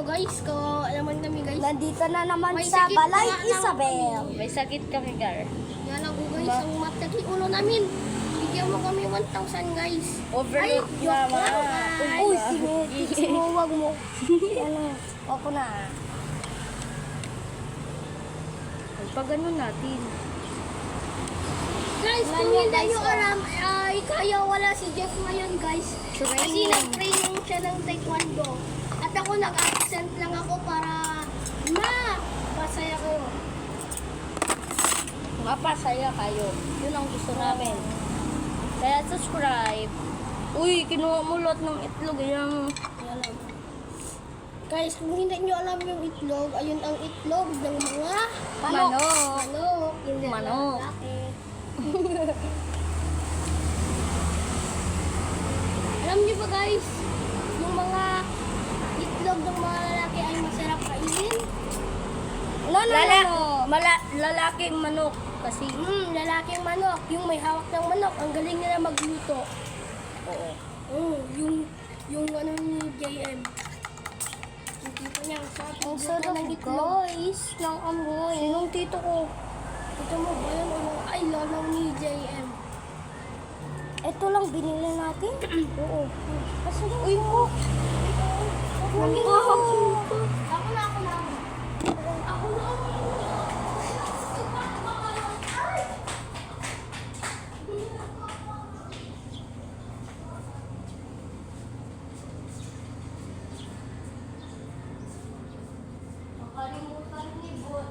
guys. Kawawa naman kami guys. Nandito na naman May sa sakit Balay na nga Isabel. May sakit kami, Gar. Yan lang po guys, ang mataki ulo namin. Bigyan mo kami 1,000 guys. Overload joke naman. lang, guys. Uy, sinitits mo, wag mo. Ano, ako na. Pag ganun natin. Guys, Wala kung niya, hindi guys, nyo alam, ay kaya wala si Jeff ngayon guys. Kasi Training. nag-training siya ng taekwondo. At ako nag-absent lang ako para pasaya ko. Mapasaya kayo. Yun ang gusto namin. Kaya subscribe. Uy, kinuha mo lot ng itlog. Yan. Guys, kung hindi nyo alam yung itlog, ayun ang itlog ng mga Manok. manok. Hindi Manok. lalaki. Alam niyo ba guys, yung mga itlog ng mga lalaki ay masarap kainin? Lalaking manok. Kasi, Lalaking manok, yung may hawak ng manok, ang galing nila magluto. oo. Yung ano ni JM. Yung tito niya, Ang sarap ng itlog. guys, ng amoy. Sinong tito ko? Tito mo ba yun? Ay, lolaw ni JM. Ito lang binili natin. Oo. Kasi uy mo. Ako na. Ako na. Nakalimutan ni Bot.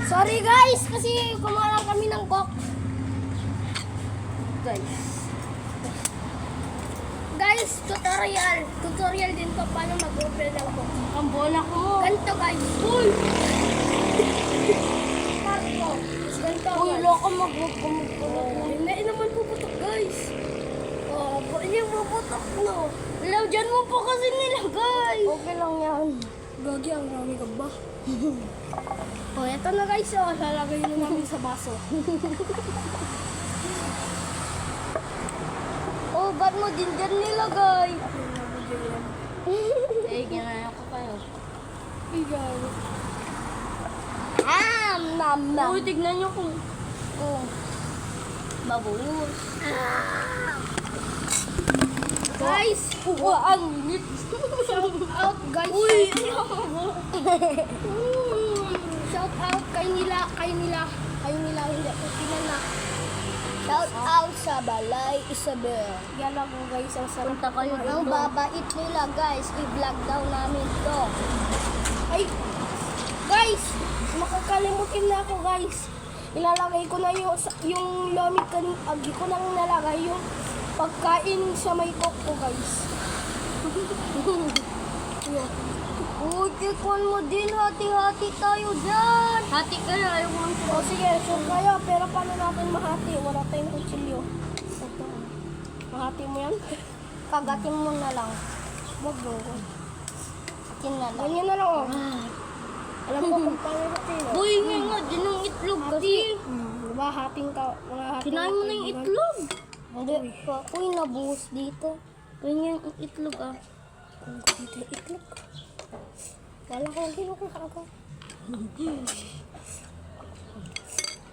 Sorry guys, kasi kumalang kami ng coke. Guys, tutorial din to paano mag-open ng coke. Ang bola ko. Ganito guys. Uy! Ganito. Uy, guys. loko magpupulot. Hindi naman puputok guys. Oh, hindi puputok no. Ilaw dyan mo po kasi nilagay. Okay lang yan. Gagi, ang rami ka ba? Oh, eto na guys. Oh, lalagay na namin sa baso. Oh, ba't mo din dyan nilagay? Eh, ginaya ko kayo. Ikaw. Nam nam. Uy, tignan nyo kung... Oh. Babuhos. Guys, Ang init. shout out guys. Uy! Shout out kay nila, hindi ko kilala. Shout out sa Balay Isabel. Yan lang po guys, ang sarap Punta kayo Ang dito. babait nila guys. I-vlog daw namin to. Ay, guys, makakalimutin na ako guys. Ilalagay ko na yung lomi agi ko nang nalagay yung pagkain sa may coke ko guys. Yun. Uy, tikon mo din. Hati-hati tayo dyan. Hati kayo, ayaw mo. O sige, sure kayo, pero paano natin mahati? Wala tayong kutsilyo. Ito. Mahati mo yan? Kagatin mo na lang. Wag mo. Atin na lang. Ganyan na lang oh. Alam ko kung paano natin. Uy, ngayon nga, din ang itlog kasi. Diba, hating ka, mga hating. Kinain mo na yung itlog. Hindi pa. Uy, nabuhos dito. Uy, ngayon ang itlog ah. Dito yung itlog. Wala ko, hindi ko ako.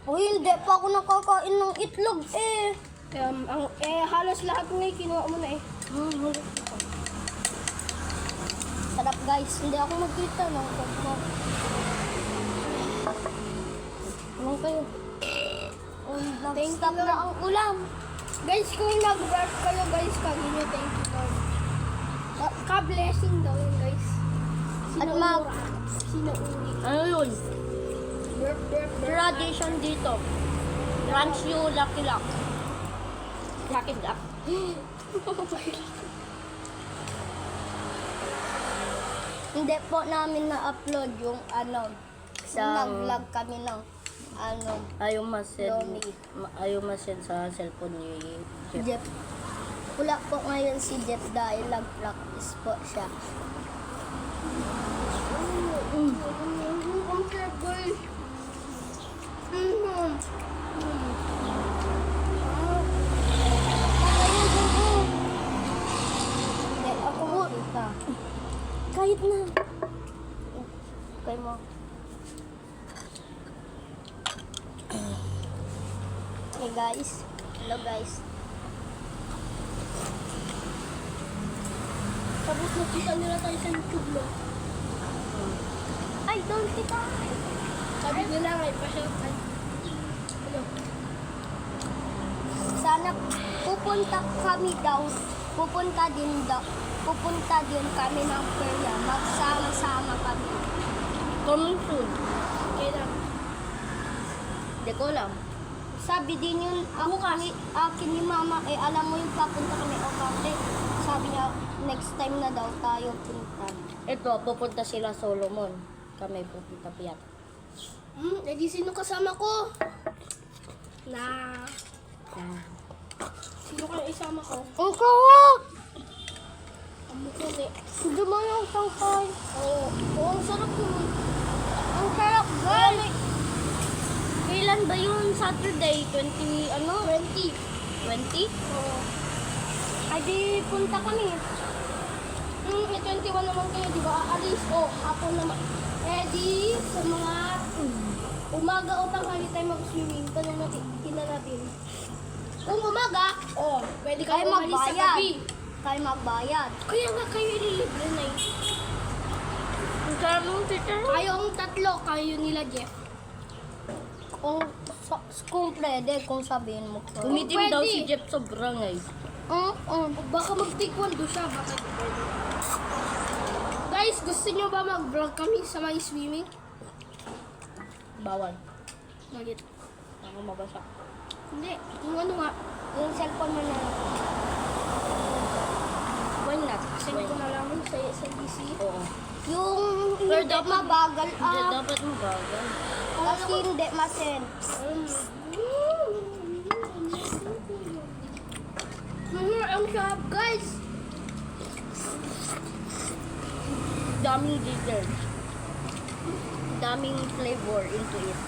Uy, hindi pa ako nakakain ng itlog eh. Halos lahat nga kinuha mo na eh. Sarap guys. Hindi ako magkita ng koko. Anong kayo? Uy, nag-stop you, na ang ulam. Guys, kung nag-work kayo guys, kagino, thank you Lord. Ka-blessing daw yun guys. At mag- Sinuuri. Ano yun? Burp, burp, burp. Tradition dito. Ranch you, Lucky Luck. Lucky Luck. Hindi po namin na-upload yung ano. Sa- Nag-vlog kami ng ano. Ayaw masend. Lomi. Ayaw masend sa cellphone ni Jeff. Jeff. Wala po ngayon si Jeff dahil nag-practice po siya. Mm. Hindi, ako makita. Kahit na. Kay mo. Hey guys. Hello guys. Tapos nakita nila tayo sa YouTube mo. Ay, don't kita. Sabi nila nga, ipasyakan. Ano? Sana pupunta kami daw. Pupunta din kami ng Korea. Magsama-sama kami. Coming soon. Kailan? Hindi ko alam. Sabi din yun akin ni mama, alam mo yung papunta kami o kate. Sabi niya, next time na daw tayo punta. Ito, pupunta sila Solomon. Kami pupunta piyak. Edi sino kasama ko? Na... Sino kayo isama ko? Ang kawak! Ang mukuli. Hindi mo yung tangkay. Oo. Oo, ang sarap yun. Ang sarap, guys! Kailan ba yun? Saturday? 20, ano? 20. 20? Oo. Ay di punta kami. May 21 naman kayo, di ba? Aalis. Oh, hapon naman. Di sa mga umaga o tanghali tayo mag-swimming. Tanong natin, natin. Kung umaga, pwede kayo Ay umalis sa magbayad. gabi. Kayo magbayad. Kaya nga kayo ililibre na eh. Ang sarap mong teacher. Kayong tatlo, kayo nila Jeff. Kung pwede, kung sabihin mo ko. Umitim daw Pwede. si Jeff sobra guys. Baka mag-taekwondo siya, baka pwede. Guys, gusto nyo ba mag-vlog kami sa may swimming? Bawal. Bakit? Ako mabasa. Hindi, yung ano nga, Yung cellphone mo na lang. Why not? send ko na lang sa DC. Oo. Yung Pero hindi dapat- mabagal Hindi, dapat mo bagal. Kasi hindi masend. Ang sarap, guys! Daming dessert. Daming flavor into it.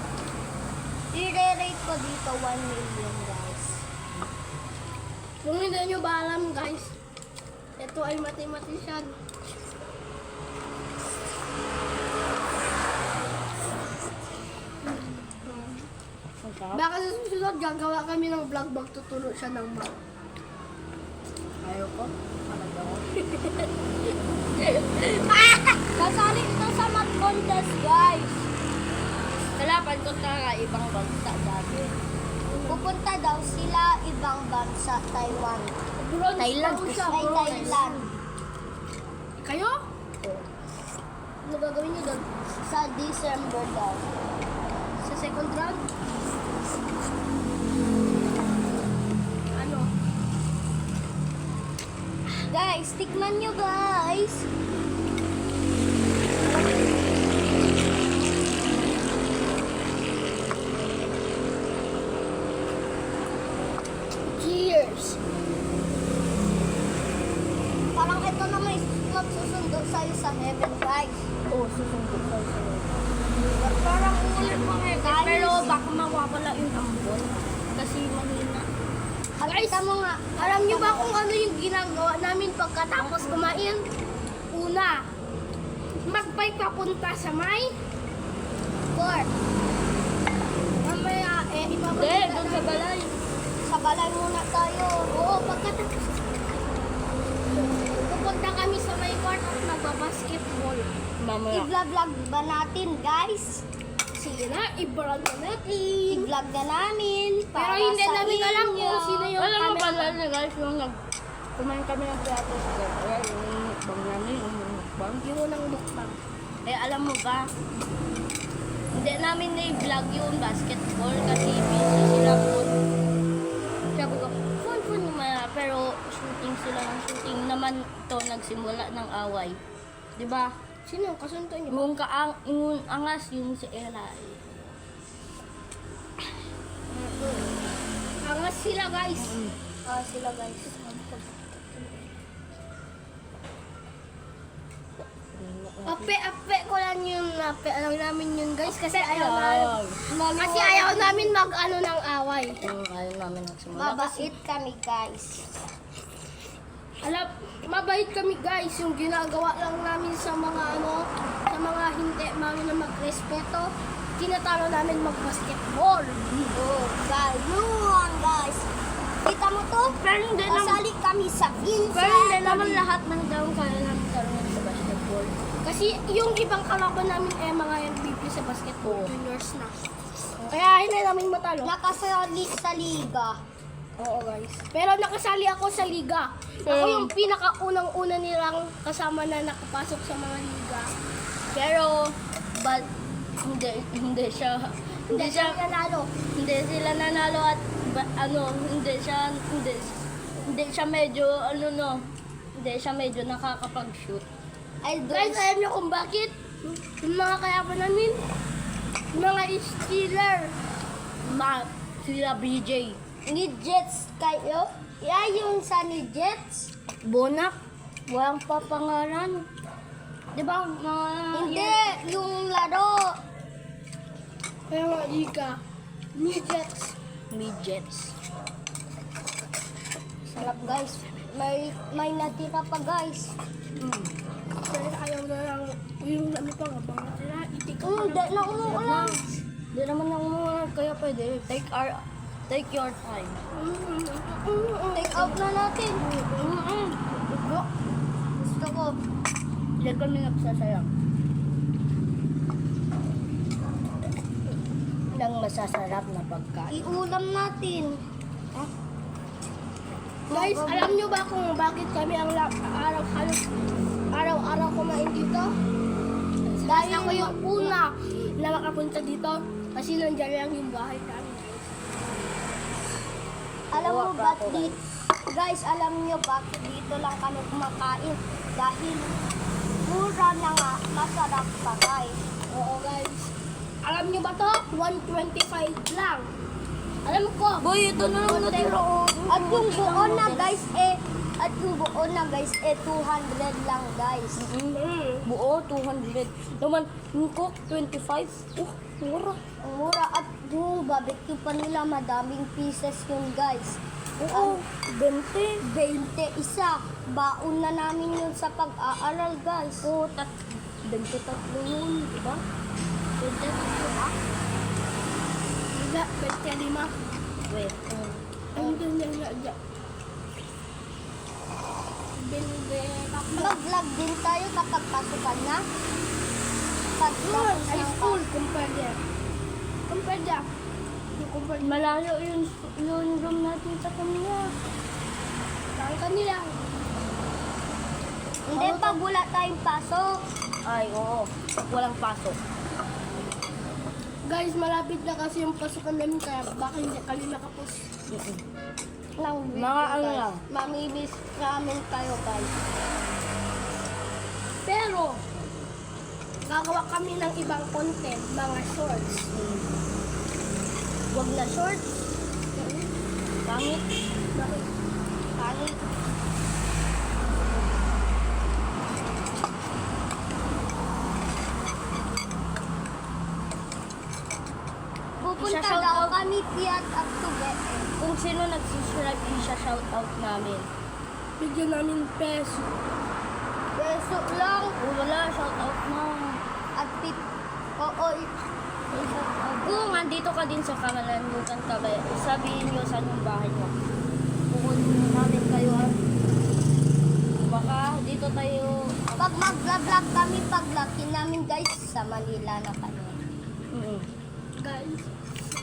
I-rate ko dito 1 million guys. Kung hindi nyo ba alam, guys, ito ay mathematician. Ang sarap. Baka sa susunod, gagawa kami ng vlog, magtuturo siya ng math. Ayaw ko. Parang ako. Kasali ito sa math contest guys. Kalapan ko talaga ibang bansa dati. Pupunta daw sila ibang bansa, Taiwan. Bronze Thailand. daw siya, Ay, bronze. Thailand. Kayo? Ano gagawin niyo doon? Sa December daw. Sa second round? Ano? Guys, tikman nyo guys. Cheers! Parang ito na may magsusundo sa'yo sa heaven guys. Oo, susundot ko sa'yo. Parang ulit mo guys. Pero baka mawawala yung ambon. Kasi mahina. Guys, mo nga. Alam niyo ba kung ano yung ginagawa namin pagkatapos kumain? Una, magbike papunta sa may Court. mamaya Hindi, ipapunta doon sa balay. Sa balay muna tayo. Oo, pagkatapos pupunta kami sa may court at magbabasketball. Mamaya. I-vlog ba natin guys? Sige na, i-vlog na natin. I-vlog na namin. Pero para hindi sa namin alam inyo. kung sino yung Alam mo camera. pala guys, yung kumain kami ng plato sa kaya yung mukbang namin, yung mukbang. Yung unang mukbang. Eh, alam mo ba, hindi namin na-vlog yung basketball kasi busy sila po. Sabi ko, fun naman, pero shooting sila ng shooting naman to nagsimula ng away. Di ba? Sino yung kasunto niyo? Yung angas yung si Ella. Angas sila, guys. Sila guys. Ape ko lang yun. Alam namin yun guys. Kasi ayaw namin mag-ano ng away. Ayaw namin nagsimula. Mabait kami guys. Mabait kami guys. Yung ginagawa lang namin sa mga sa mga hindi namin na magrespeto. Tinatalo namin mag-basketball. Oh, ganon guys. Kita mo to? Pero hindi naman, Kasali kami sa pinsan. pero hindi naman lahat ng taong kaya namin tarungan sa basketball. Kasi yung ibang kalaban namin mga MVP sa basketball. Oo. Juniors na. Kaya hindi namin matalo. Nakasali sa liga. Oo guys. Pero nakasali ako sa liga. Ako yung pinakaunang-una nilang kasama na nakapasok sa mga liga. Pero, but, hindi siya nanalo. hindi sila nanalo at hindi siya medyo hindi siya medyo nakakapag-shoot. Ay, Guys, alam niyo kung bakit? Yung mga kayapan namin, yung mga stealer. Sila BJ. ni Jets kayo? Yung sa ni Jets? Bonak, walang papangalan. Di ba? Hindi, yung laro. Kaya mga liga. Midgets. Midgets. Sarap guys. May natira pa guys. Pero ayaw na lang yung pang abang natira. Itika pa Hindi na umuulan. Di naman ako kaya pwede. Take your time. Take out na natin. Gusto ko. Hindi kami nagsasayang. Ng masasarap na pagkain. Iulam natin. Guys, alam nyo ba kung bakit kami ang araw-araw kumain dito? Dahil ako yung una na makapunta dito kasi nandiyan lang yung bahay namin. Alam mo Gawa pa ba't ako, dito? Guys, alam nyo bakit dito lang kami kumakain? Dahil mura na nga, masarap pa guys. Oo guys. Alam nyo ba to? 125 lang. Alam ko. Boy, ito na lang natira. At yung buo na guys at yung buo na guys 200 lang guys. Buo, 200. Naman, yung Coke, 25. Mura. Ang mura at yung barbecue pa nila madaming pieces yun guys. Oo, 20 isa. Baon na namin yun sa pag-aaral guys. Oo, 23 yun, di ba? 23 ha? Wala, 25. Wait. Ang ganda nga dyan. Mag-vlog din tayo kapag pasukan na. Pag tapos High ng school, kumpanya. Kumpanya. Yung kumpanya. Malayo yung room natin sa kanila. Ang kanila. Hindi, pag wala tayong pasok. Ay, oo. Walang pasok. Guys, malapit na kasi yung pasukan namin kaya baka hindi kami nakapos. Ng Mga ano guys. lang. Mamimiss namin kayo guys. Pero, gagawa kami ng ibang content, mga shorts. Huwag na short. Pangit. Bakit? Pangit. Pupunta Isa-shout daw out. kami Piat at Tubet. Kung sino nag-subscribe, isa-shoutout namin. Bigyan namin peso. Peso lang. Kung wala, shoutout na. At pip. Oo. Kung andito ka din sa Kamalanmukan ka, sabihin nyo saan yung bahay mo. Pukunin namin kayo. Baka dito tayo. Pag mag-vlog kami, paglaki namin guys, sa Manila na kami. Guys,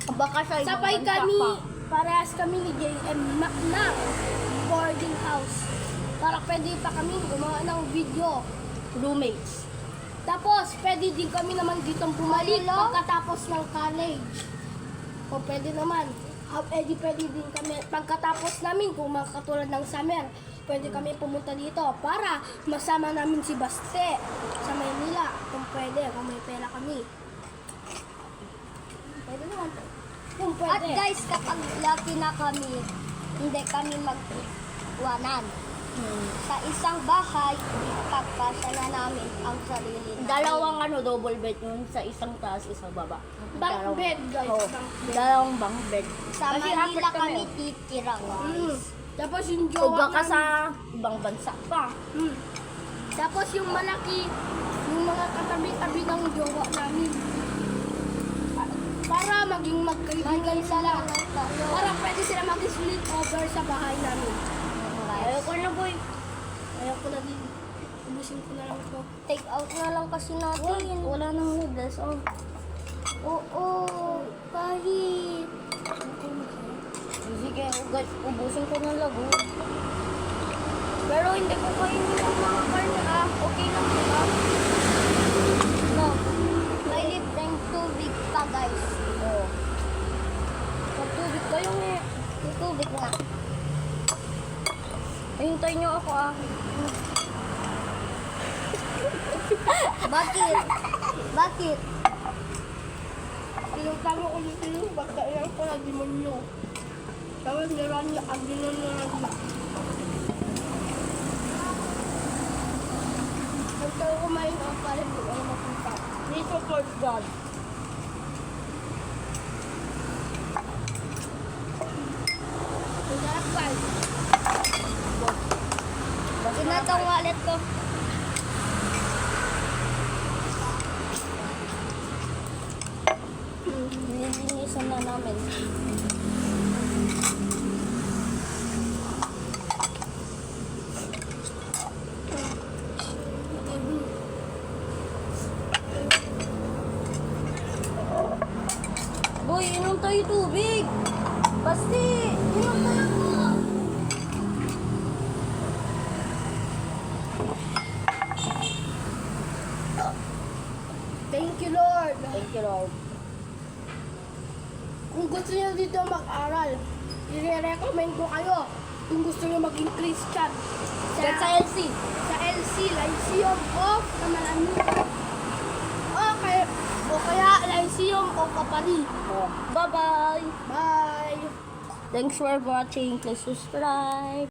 Baka sa ibang sabay bansa kami, pa. parehas kami ni JM na boarding house. Para pwede pa kami gumawa ng video. Roommates. Tapos, pwede din kami naman ditong bumalik Hello? pagkatapos ng college. O pwede naman. Pwede din kami, pagkatapos namin, kung mga katulad ng summer, pwede kami pumunta dito para masama namin si Baste sa Maynila. Kung pwede, kung may pera kami. Pwede naman. Kung At pwede. guys, kapag laki na kami, hindi kami mag-iwanan. Sa isang bahay, pagkasya na namin ang sarili namin. Dalawang double bed yun sa isang taas, isang baba. Bunk bed, guys. Oo, Bunk bed. dalawang bunk bed. Sa Kasi Manila apat kami titira, Mm. guys. Tapos yung O jowa baka namin. sa ibang bansa pa. Mm. Tapos yung malaki, yung mga katabi-tabi ng jowa namin. Para maging magkaibigan sila. Para pwede sila mag-split over sa bahay namin. Ayoko na, boy. Ayoko na din. Ubusin ko na lang ito. Take out na lang kasi natin. Wala nang noodles. Oh. Oo, kahit. Sige, ubusin ko ng lago. Pero hindi ko kainin ng mga karne, ah. Okay lang, diba? No, may libreng tubig pa, guys. Oo. Magtubig kayo, eh. May tubig nga. Hintay niyo ako, ah. Bakit? Bakit? Pinagtama ko dito yung pagkailan ko na demonyo. Tapos meron niya ang demonyo na niya. Pagka kumain ako parang di ako mapunta. Dito Lord God. Ang sarap guys. Ito na tong wallet ko. Nilinisan na namin. Boy, inom tayo tubig. Basti, inom tayo. Thank you Lord. Thank you, Lord. Kung gusto niyo dito mag-aral, i-recommend ko kayo. Kung gusto niyo maging Christian. Diyan sa LC. Sa LC, Lyceum of Kamalanur. O kaya Lyceum of Kapari. Bye-bye. Bye! Thanks for watching. Please subscribe.